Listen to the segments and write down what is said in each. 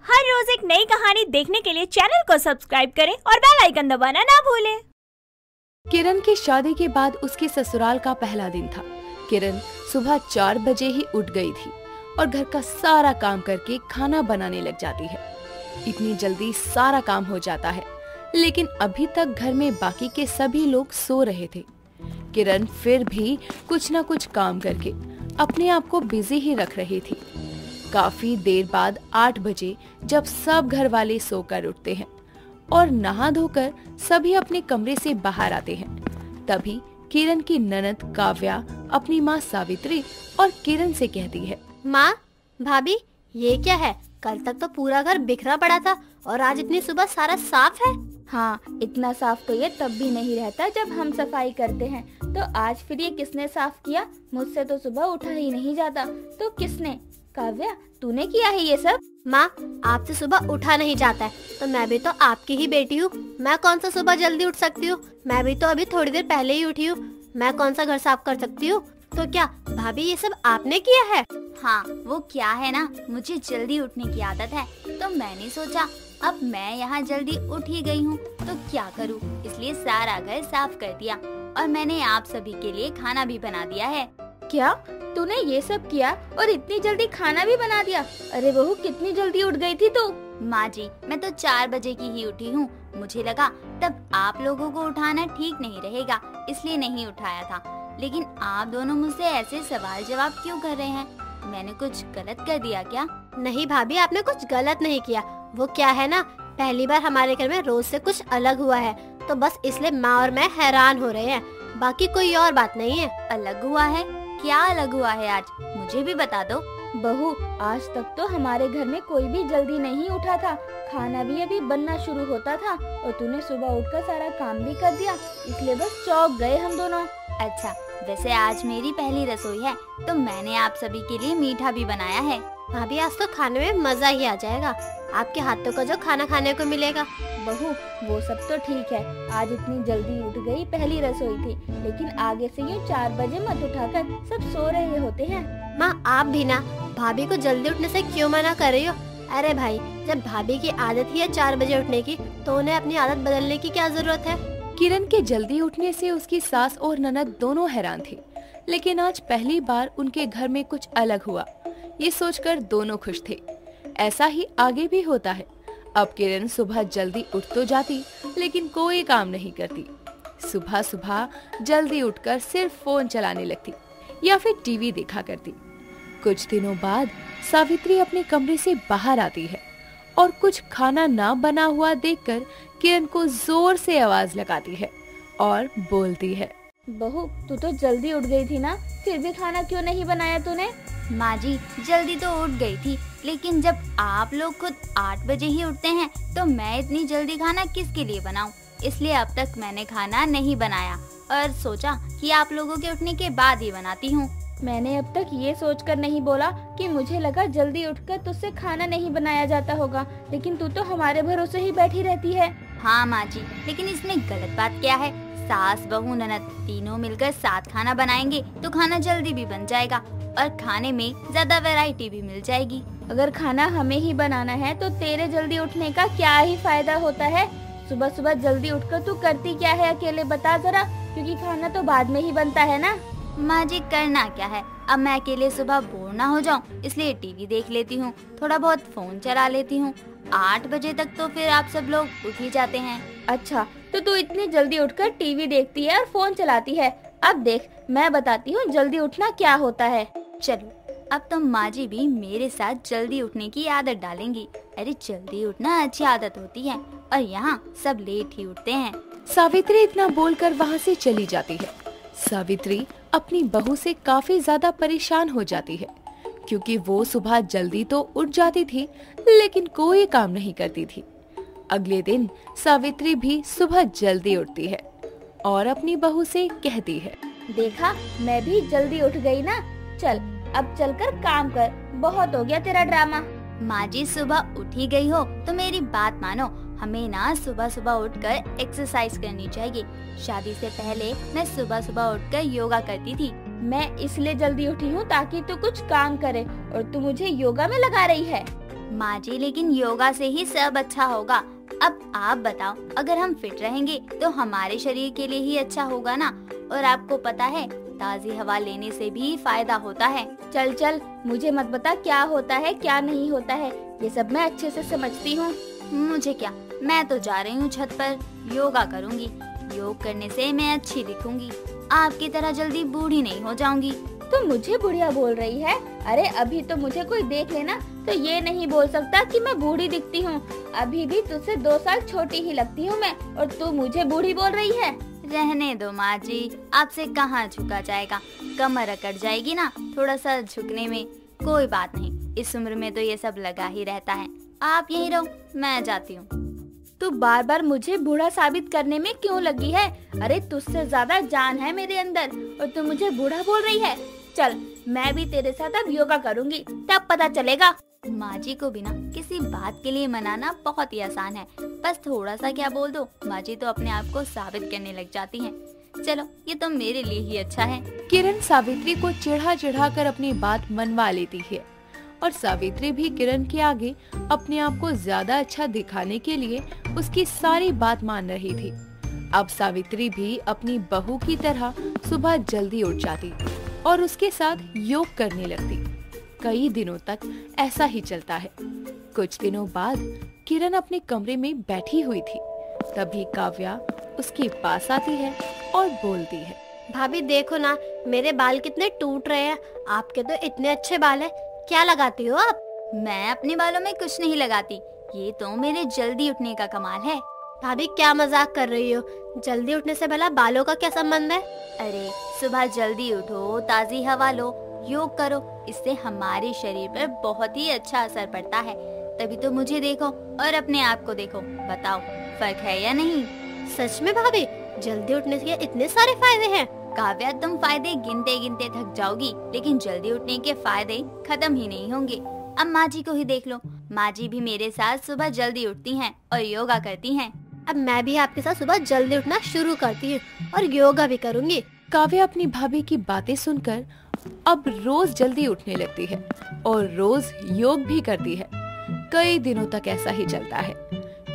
हर रोज एक नई कहानी देखने के लिए चैनल को सब्सक्राइब करें और बेल आइकन दबाना ना भूलें। किरण की शादी के बाद उसके ससुराल का पहला दिन था। किरण सुबह 4 बजे ही उठ गई थी और घर का सारा काम करके खाना बनाने लग जाती है। इतनी जल्दी सारा काम हो जाता है, लेकिन अभी तक घर में बाकी के सभी लोग सो रहे थे। किरण फिर भी कुछ न कुछ काम करके अपने आप को बिजी ही रख रही थी। काफी देर बाद 8 बजे जब सब घर वाले सोकर उठते हैं और नहा धोकर सभी अपने कमरे से बाहर आते हैं, तभी किरण की ननद काव्या अपनी माँ सावित्री और किरण से कहती है, माँ, भाभी, ये क्या है? कल तक तो पूरा घर बिखरा पड़ा था और आज इतनी सुबह सारा साफ है। हाँ, इतना साफ तो ये तब भी नहीं रहता जब हम सफाई करते हैं। तो आज फिर ये किसने साफ किया? मुझसे तो सुबह उठा ही नहीं जाता। तो किसने? काव्या, तूने किया है ये सब? माँ, आपसे सुबह उठा नहीं जाता है तो मैं भी तो आपकी ही बेटी हूँ। मैं कौन सा सुबह जल्दी उठ सकती हूँ? मैं भी तो अभी थोड़ी देर पहले ही उठी हूँ। मैं कौन सा घर साफ कर सकती हूँ? तो क्या भाभी ये सब आपने किया है? हाँ, वो क्या है ना, मुझे जल्दी उठने की आदत है, तो मैंने सोचा अब मैं यहाँ जल्दी उठ ही गई हूँ तो क्या करूँ, इसलिए सारा घर साफ कर दिया और मैंने आप सभी के लिए खाना भी बना दिया है। क्या तूने ये सब किया और इतनी जल्दी खाना भी बना दिया? अरे बहू, कितनी जल्दी उठ गई थी तू? माँ जी, मैं तो 4 बजे की ही उठी हूँ। मुझे लगा तब आप लोगों को उठाना ठीक नहीं रहेगा, इसलिए नहीं उठाया था। लेकिन आप दोनों मुझसे ऐसे सवाल जवाब क्यों कर रहे हैं? मैंने कुछ गलत कर दिया क्या? नहीं भाभी, आपने कुछ गलत नहीं किया। वो क्या है ना, पहली बार हमारे घर में रोज से कुछ अलग हुआ है, तो बस इसलिए माँ और मैं हैरान हो रहे हैं, बाकी कोई और बात नहीं है। अलग हुआ है? क्या अलग हुआ है आज? मुझे भी बता दो। बहू, आज तक तो हमारे घर में कोई भी जल्दी नहीं उठा था। खाना भी अभी बनना शुरू होता था और तूने सुबह उठकर सारा काम भी कर दिया, इसलिए बस चौंक गए हम दोनों। अच्छा, वैसे आज मेरी पहली रसोई है तो मैंने आप सभी के लिए मीठा भी बनाया है। भाभी, आज तो खाने में मजा ही आ जाएगा, आपके हाथों का जो खाना खाने को मिलेगा। बहू, वो सब तो ठीक है, आज इतनी जल्दी उठ गई, पहली रसोई थी, लेकिन आगे से यूँ 4 बजे मत उठाकर, सब सो रहे होते हैं। माँ, आप भी ना भाभी को जल्दी उठने से क्यों मना कर रही हो? अरे भाई, जब भाभी की आदत ही है 4 बजे उठने की, तो उन्हें अपनी आदत बदलने की क्या जरूरत है? किरण के जल्दी उठने से उसकी सास और ननद दोनों हैरान थी, लेकिन आज पहली बार उनके घर में कुछ अलग हुआ, ये सोचकर दोनों खुश थे। ऐसा ही आगे भी होता है। अब किरण सुबह जल्दी उठ तो जाती, लेकिन कोई काम नहीं करती। सुबह सुबह जल्दी उठकर सिर्फ फोन चलाने लगती या फिर टीवी देखा करती। कुछ दिनों बाद सावित्री अपने कमरे से बाहर आती है और कुछ खाना ना बना हुआ देखकर किरण को जोर से आवाज लगाती है और बोलती है, बहू, तू तो जल्दी उठ गई थी ना, फिर भी खाना क्यों नहीं बनाया तूने? माँ जी, जल्दी तो उठ गई थी, लेकिन जब आप लोग खुद 8 बजे ही उठते हैं तो मैं इतनी जल्दी खाना किसके लिए बनाऊं? इसलिए अब तक मैंने खाना नहीं बनाया और सोचा कि आप लोगों के उठने के बाद ही बनाती हूँ। मैंने अब तक ये सोचकर नहीं बोला कि मुझे लगा जल्दी उठकर तुझसे खाना नहीं बनाया जाता होगा, लेकिन तू तो हमारे भरोसे ही बैठी रहती है। हाँ माँ जी, लेकिन इसमें गलत बात क्या है? सास, बहू, ननद तीनों मिलकर साथ खाना बनाएंगे तो खाना जल्दी भी बन जाएगा और खाने में ज्यादा वैरायटी भी मिल जाएगी। अगर खाना हमें ही बनाना है तो तेरे जल्दी उठने का क्या ही फायदा होता है? सुबह सुबह जल्दी उठकर तू करती क्या है अकेले, बता जरा, क्योंकि खाना तो बाद में ही बनता है ना। माँ जी, करना क्या है, अब मैं अकेले सुबह बोर ना हो जाऊँ इसलिए टीवी देख लेती हूँ, थोड़ा बहुत फोन चला लेती हूँ। 8 बजे तक तो फिर आप सब लोग उठ ही जाते हैं। अच्छा, तो तू इतनी जल्दी उठकर टीवी देखती है और फोन चलाती है। अब देख, मैं बताती हूँ जल्दी उठना क्या होता है। चलो, अब तो माँ जी भी मेरे साथ जल्दी उठने की आदत डालेंगी। अरे जल्दी उठना अच्छी आदत होती है और यहाँ सब लेट ही उठते हैं। सावित्री इतना बोलकर वहाँ से चली जाती है। सावित्री अपनी बहू से काफी ज्यादा परेशान हो जाती है, क्योंकि वो सुबह जल्दी तो उठ जाती थी, लेकिन कोई काम नहीं करती थी। अगले दिन सावित्री भी सुबह जल्दी उठती है और अपनी बहू से कहती है, देखा, मैं भी जल्दी उठ गई ना, चल अब चलकर काम कर, बहुत हो गया तेरा ड्रामा। माँ जी, सुबह उठ ही गई हो तो मेरी बात मानो, हमें ना सुबह सुबह उठकर एक्सरसाइज करनी चाहिए। शादी से पहले मैं सुबह सुबह उठकर योगा करती थी। मैं इसलिए जल्दी उठी हूँ ताकि तू कुछ काम करे और तू मुझे योगा में लगा रही है। माँ जी, लेकिन योगा से ही सब अच्छा होगा। अब आप बताओ, अगर हम फिट रहेंगे तो हमारे शरीर के लिए ही अच्छा होगा ना। और आपको पता है, ताज़ी हवा लेने से भी फायदा होता है। चल चल, मुझे मत बता क्या होता है क्या नहीं होता है, ये सब मैं अच्छे से समझती हूँ। मुझे क्या, मैं तो जा रही हूँ छत पर, योगा करूँगी। योग करने से मैं अच्छी दिखूंगी, आपकी तरह जल्दी बूढ़ी नहीं हो जाऊंगी। तो मुझे बुढ़िया बोल रही है? अरे अभी तो मुझे कोई देख लेना तो ये नहीं बोल सकता कि मैं बूढ़ी दिखती हूँ। अभी भी तुझसे 2 साल छोटी ही लगती हूँ मैं, और तू मुझे बूढ़ी बोल रही है। रहने दो माँ जी, आपसे कहाँ झुका जाएगा, कमर अकड़ जाएगी ना थोड़ा सा झुकने में। कोई बात नहीं, इस उम्र में तो ये सब लगा ही रहता है। आप यहीं रहो, मैं जाती हूँ। तू बार बार मुझे बूढ़ा साबित करने में क्यों लगी है? अरे तुझसे ज्यादा जान है मेरे अंदर और तू मुझे बूढ़ा बोल रही है। चल, मैं भी तेरे साथ अब योगा करूँगी, तब पता चलेगा। माँ जी को भी ना किसी बात के लिए मनाना बहुत ही आसान है, बस थोड़ा सा क्या बोल दो, माँ जी तो अपने आप को साबित करने लग जाती हैं। चलो, ये तो मेरे लिए ही अच्छा है। किरण सावित्री को चिढ़ा चिढ़ा कर अपनी बात मनवा लेती है और सावित्री भी किरण के आगे अपने आप को ज्यादा अच्छा दिखाने के लिए उसकी सारी बात मान रही थी। अब सावित्री भी अपनी बहू की तरह सुबह जल्दी उठ जाती और उसके साथ योग करने लगती। कई दिनों तक ऐसा ही चलता है। कुछ दिनों बाद किरण अपने कमरे में बैठी हुई थी, तभी काव्या उसके पास आती है और बोलती है, भाभी देखो ना, मेरे बाल कितने टूट रहे हैं। आपके तो इतने अच्छे बाल हैं, क्या लगाती हो आप? मैं अपने बालों में कुछ नहीं लगाती, ये तो मेरे जल्दी उठने का कमाल है। भाभी क्या मजाक कर रही हो? जल्दी उठने से भला बालों का क्या संबंध है? अरे सुबह जल्दी उठो, ताज़ी हवा लो, योग करो, इससे हमारे शरीर पर बहुत ही अच्छा असर पड़ता है। तभी तो मुझे देखो और अपने आप को देखो, बताओ फर्क है या नहीं? सच में भाभी, जल्दी उठने के इतने सारे फायदे हैं? काव्या, तुम फायदे गिनते गिनते थक जाओगी, लेकिन जल्दी उठने के फायदे खत्म ही नहीं होंगे। अब माँ जी को ही देख लो, माँ जी भी मेरे साथ सुबह जल्दी उठती हैं और योगा करती हैं। अब मैं भी आपके साथ सुबह जल्दी उठना शुरू करती हूँ और योगा भी करूँगी। काव्या अपनी भाभी की बातें सुनकर अब रोज जल्दी उठने लगती है और रोज योग भी करती है। कई दिनों तक ऐसा ही चलता है।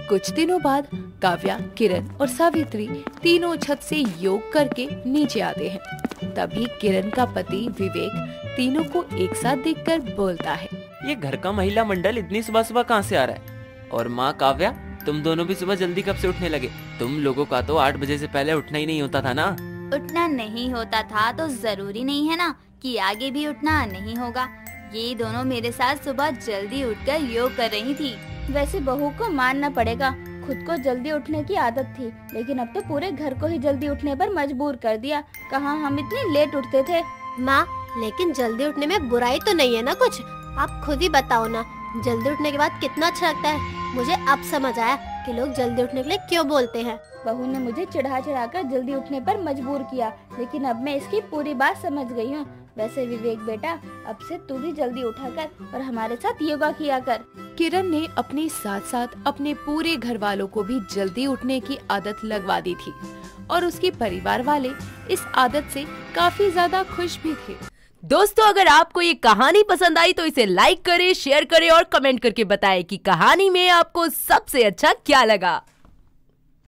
कुछ दिनों बाद काव्या, किरण और सावित्री तीनों छत से योग करके नीचे आते हैं। तभी किरण का पति विवेक तीनों को एक साथ देखकर बोलता है, ये घर का महिला मंडल इतनी सुबह सुबह कहाँ से आ रहा है? और माँ काव्या, तुम दोनों भी सुबह जल्दी कब से उठने लगे? तुम लोगों का तो 8 बजे से पहले उठना ही नहीं होता था ना? उठना नहीं होता था तो जरूरी नहीं है ना कि आगे भी उठना नहीं होगा। ये दोनों मेरे साथ सुबह जल्दी उठकर योग कर रही थी। वैसे बहू को मानना पड़ेगा, खुद को जल्दी उठने की आदत थी, लेकिन अब तो पूरे घर को ही जल्दी उठने पर मजबूर कर दिया। कहाँ हम इतने लेट उठते थे। माँ, लेकिन जल्दी उठने में बुराई तो नहीं है ना कुछ? आप खुद ही बताओ ना, जल्दी उठने के बाद कितना अच्छा लगता है। मुझे अब समझ आया कि लोग जल्दी उठने के लिए क्यों बोलते हैं। बहू ने मुझे चिढ़ा कर जल्दी उठने पर मजबूर किया, लेकिन अब मैं इसकी पूरी बात समझ गई हूँ। वैसे विवेक बेटा, अब से तू भी जल्दी उठा कर और हमारे साथ योगा किया कर। किरण ने अपने साथ साथ अपने पूरे घर वालों को भी जल्दी उठने की आदत लगवा दी थी और उसके परिवार वाले इस आदत से काफी ज्यादा खुश भी थे। दोस्तों, अगर आपको ये कहानी पसंद आई तो इसे लाइक करें, शेयर करें और कमेंट करके बताएं कि कहानी में आपको सबसे अच्छा क्या लगा।